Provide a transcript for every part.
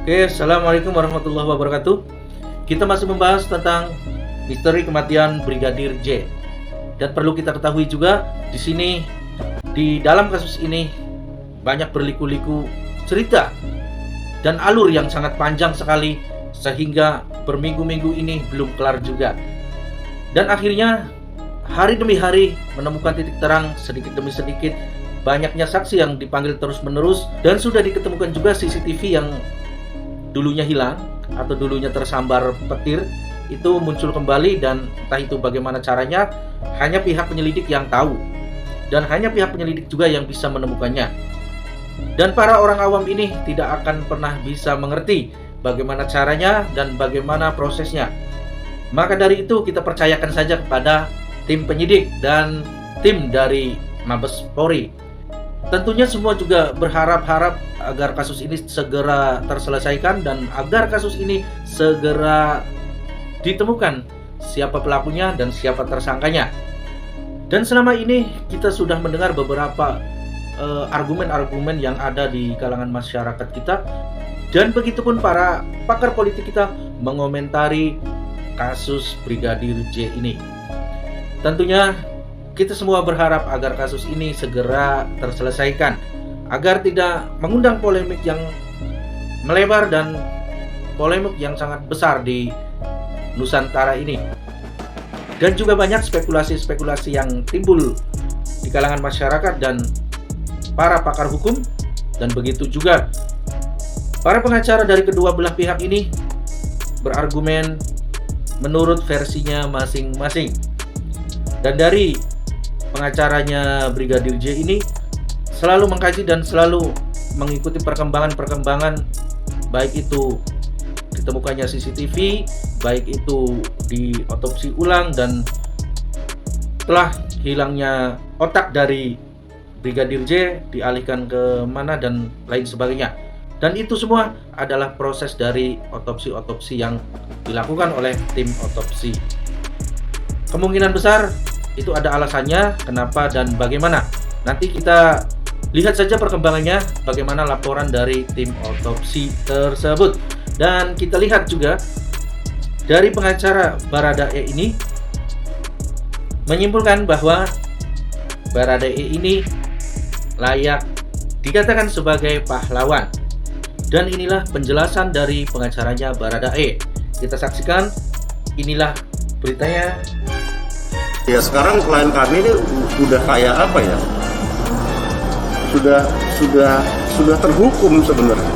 Oke, Assalamualaikum warahmatullahi wabarakatuh. Kita masih membahas tentang misteri kematian Brigadir J. Dan perlu kita ketahui juga, di sini, di dalam kasus ini, banyak berliku-liku cerita dan alur yang sangat panjang sekali, sehingga berminggu-minggu ini belum kelar juga. Dan akhirnya, hari demi hari menemukan titik terang sedikit demi sedikit. Banyaknya saksi yang dipanggil terus-menerus, dan sudah diketemukan juga CCTV yang dulunya hilang atau dulunya tersambar petir itu muncul kembali, dan entah itu bagaimana caranya, hanya pihak penyelidik yang tahu dan hanya pihak penyelidik juga yang bisa menemukannya. Dan para orang awam ini tidak akan pernah bisa mengerti bagaimana caranya dan bagaimana prosesnya. Maka dari itu kita percayakan saja kepada tim penyidik dan tim dari Mabes Polri. Tentunya semua juga berharap-harap agar kasus ini segera terselesaikan dan agar kasus ini segera ditemukan siapa pelakunya dan siapa tersangkanya. Dan selama ini kita sudah mendengar beberapa argumen-argumen yang ada di kalangan masyarakat kita, dan begitupun para pakar politik kita mengomentari kasus Brigadir J ini. Tentunya kita semua berharap agar kasus ini segera terselesaikan, agar tidak mengundang polemik yang melebar dan polemik yang sangat besar di Nusantara ini. Dan juga banyak spekulasi-spekulasi yang timbul di kalangan masyarakat dan para pakar hukum, dan begitu juga para pengacara dari kedua belah pihak ini berargumen menurut versinya masing-masing. Dan dari pengacaranya Brigadir J ini selalu mengkaji dan selalu mengikuti perkembangan-perkembangan, baik itu ditemukannya CCTV, baik itu di otopsi ulang, dan telah hilangnya otak dari Brigadir J dialihkan ke mana dan lain sebagainya. Dan itu semua adalah proses dari otopsi-otopsi yang dilakukan oleh tim otopsi. Kemungkinan besar itu ada alasannya kenapa dan bagaimana. Nanti kita lihat saja perkembangannya, bagaimana laporan dari tim otopsi tersebut. Dan kita lihat juga dari pengacara Baradae ini menyimpulkan bahwa Baradae ini layak dikatakan sebagai pahlawan. Dan inilah penjelasan dari pengacaranya Baradae. Kita saksikan, inilah beritanya. Ya, sekarang klien kami ini udah kayak apa ya? Sudah terhukum sebenarnya.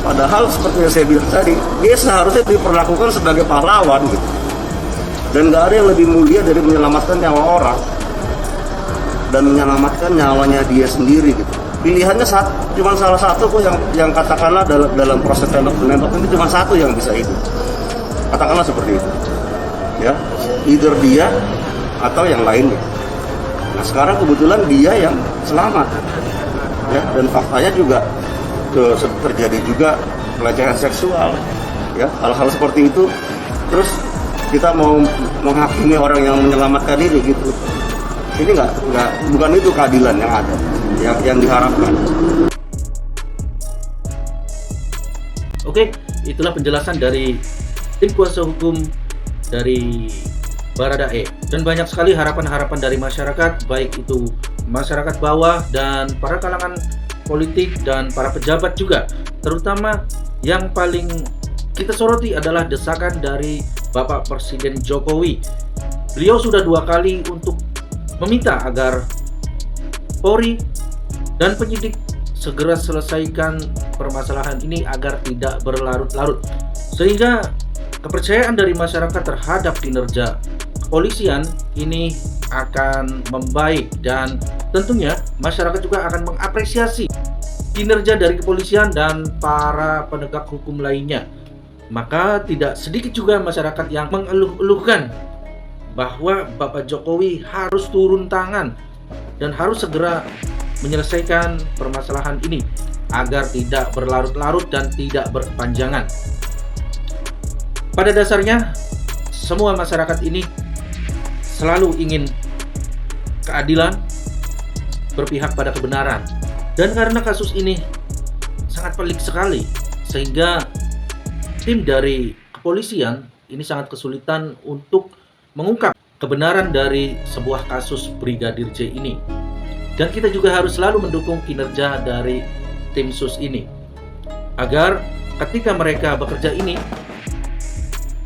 Padahal seperti yang saya bilang tadi, dia seharusnya diperlakukan sebagai pahlawan gitu. Dan nggak ada yang lebih mulia dari menyelamatkan nyawa orang dan menyelamatkan nyawanya dia sendiri gitu. Pilihannya cuma salah satu kok yang katakanlah dalam proses tembak-menembak ini cuma satu yang bisa hidup. Katakanlah seperti itu. Ya, either dia atau yang lainnya. Nah, sekarang kebetulan dia yang selamat, ya, dan faktanya juga terjadi juga pelecehan seksual, ya, hal-hal seperti itu. Terus kita mau menghakimi orang yang menyelamatkan ini gitu. Ini bukan itu keadilan yang ada, yang diharapkan. Oke, itulah penjelasan dari tim kuasa hukum dari Baradae. Dan banyak sekali harapan-harapan dari masyarakat, baik itu masyarakat bawah dan para kalangan politik dan para pejabat juga. Terutama yang paling kita soroti adalah desakan dari Bapak Presiden Jokowi. Beliau sudah 2 kali untuk meminta agar Polri dan penyidik segera selesaikan permasalahan ini agar tidak berlarut-larut, sehingga kepercayaan dari masyarakat terhadap kinerja kepolisian ini akan membaik, dan tentunya masyarakat juga akan mengapresiasi kinerja dari kepolisian dan para penegak hukum lainnya. Maka tidak sedikit juga masyarakat yang mengeluh-eluhkan bahwa Bapak Jokowi harus turun tangan dan harus segera menyelesaikan permasalahan ini agar tidak berlarut-larut dan tidak berkepanjangan. Pada dasarnya, semua masyarakat ini selalu ingin keadilan, berpihak pada kebenaran. Dan karena kasus ini sangat pelik sekali, sehingga tim dari kepolisian ini sangat kesulitan untuk mengungkap kebenaran dari sebuah kasus Brigadir J ini. Dan kita juga harus selalu mendukung kinerja dari tim sus ini, agar ketika mereka bekerja ini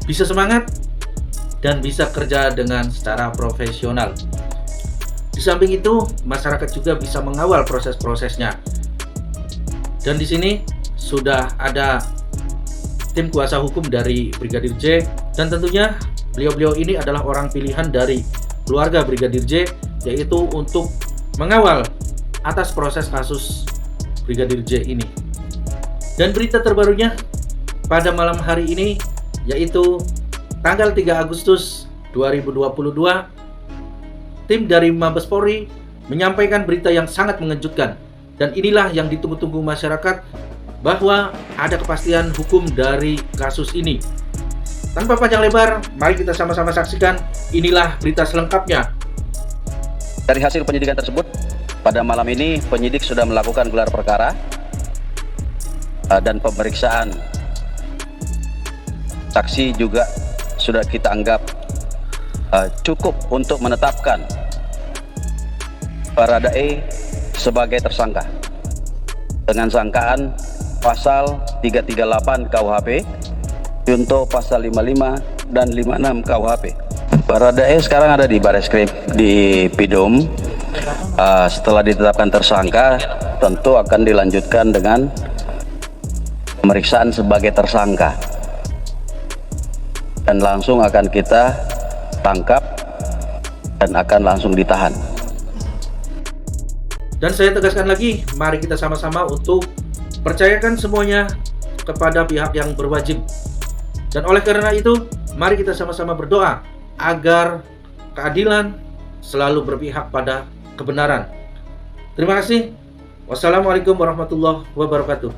bisa semangat dan bisa kerja dengan secara profesional. Di samping itu, masyarakat juga bisa mengawal proses-prosesnya. Dan di sini sudah ada tim kuasa hukum dari Brigadir J, dan tentunya beliau-beliau ini adalah orang pilihan dari keluarga Brigadir J, yaitu untuk mengawal atas proses kasus Brigadir J ini. Dan berita terbarunya pada malam hari ini, yaitu tanggal 3 Agustus 2022, tim dari Mabes Polri menyampaikan berita yang sangat mengejutkan. Dan inilah yang ditunggu-tunggu masyarakat, bahwa ada kepastian hukum dari kasus ini. Tanpa panjang lebar, mari kita sama-sama saksikan. Inilah berita selengkapnya. Dari hasil penyidikan tersebut, pada malam ini penyidik sudah melakukan gelar perkara dan pemeriksaan saksi juga sudah kita anggap cukup untuk menetapkan Baradae sebagai tersangka dengan sangkaan pasal 338 KUHP, junto pasal 55 dan 56 KUHP. Baradae sekarang ada di Bareskrim di Pidum. Setelah ditetapkan tersangka, tentu akan dilanjutkan dengan pemeriksaan sebagai tersangka dan langsung akan kita tangkap dan akan langsung ditahan. Dan saya tegaskan lagi, mari kita sama-sama untuk percayakan semuanya kepada pihak yang berwajib. Dan oleh karena itu, mari kita sama-sama berdoa agar keadilan selalu berpihak pada kebenaran. Terima kasih. Wassalamualaikum warahmatullahi wabarakatuh.